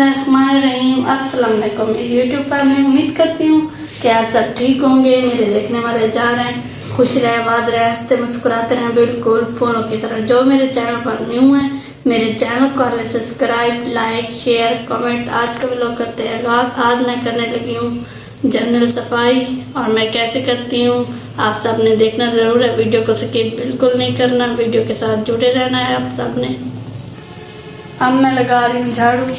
बिस्मिल्लाहिर्रहमानिर्रहीम। अस्सलाम वालेकुम मेरी यूट्यूब फैमिली। उम्मीद करती हूँ कि आप सब ठीक होंगे। मेरे देखने वाले जा रहे हैं खुश रहे, आबाद रहे, हंसते मुस्कुराते रहें, बिल्कुल फ़ोनों की तरह। जो मेरे चैनल पर न्यू है मेरे चैनल को सब्सक्राइब, लाइक, शेयर, कमेंट। आज का व्लॉग करते हैं आगाज़। आज मैं करने लगी हूँ जनरल सफाई और मैं कैसे करती हूँ आप सब ने देखना ज़रूर है। वीडियो को स्किप बिल्कुल नहीं करना, वीडियो के साथ जुड़े रहना है आप सब ने। अब मैं लगा रही हूँ झाड़ू।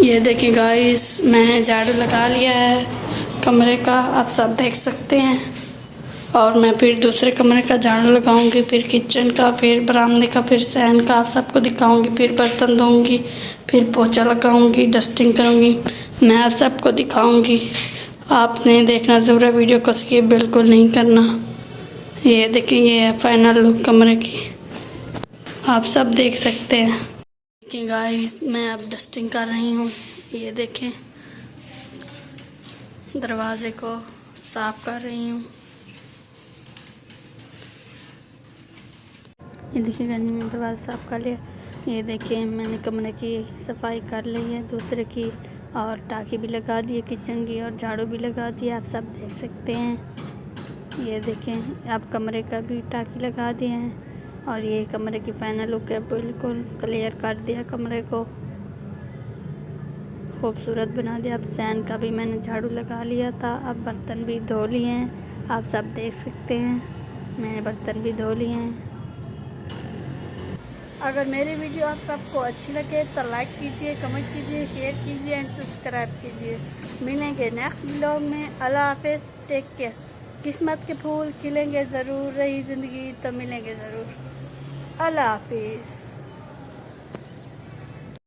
ये देखिए गाइस, मैंने झाड़ू लगा लिया है कमरे का, आप सब देख सकते हैं। और मैं फिर दूसरे कमरे का झाड़ू लगाऊंगी, फिर किचन का, फिर बरामदे का, फिर सहन का, आप सबको दिखाऊंगी। फिर बर्तन धोऊंगी, फिर पोछा लगाऊंगी, डस्टिंग करूंगी, मैं आप सबको दिखाऊंगी। आपने देखना ज़रूर है, वीडियो को स्किप बिल्कुल नहीं करना। ये देखिए, ये है फाइनल लुक कमरे की, आप सब देख सकते हैं। देखिए गाइस, मैं अब डस्टिंग कर रही हूँ। ये देखें, दरवाजे को साफ कर रही हूँ। ये देखिए, गर्मी में दरवाज़ा साफ कर लिया। ये देखिए, मैंने कमरे की सफाई कर ली है दूसरे की, और टाँकी भी लगा दी है किचन की, और झाड़ू भी लगा दिया, आप सब देख सकते हैं। ये देखें, आप कमरे का भी टाँकी लगा दिए हैं, और ये कमरे की फाइनल लुक है। बिल्कुल क्लियर कर दिया कमरे को, खूबसूरत बना दिया। अब सैन का भी मैंने झाड़ू लगा लिया था, अब बर्तन भी धो लिए हैं, आप सब देख सकते हैं। मैंने बर्तन भी धो लिए हैं। अगर मेरी वीडियो आप सबको अच्छी लगे तो लाइक कीजिए, कमेंट कीजिए, शेयर कीजिए एंड सब्सक्राइब कीजिए। मिलेंगे नेक्स्ट व्लॉग में। अल्लाह हाफिज़, टेक केयर। किस्मत के फूल खिलेंगे ज़रूर, रही ज़िंदगी तो मिलेंगे ज़रूर। अल्लाह हाफिज़।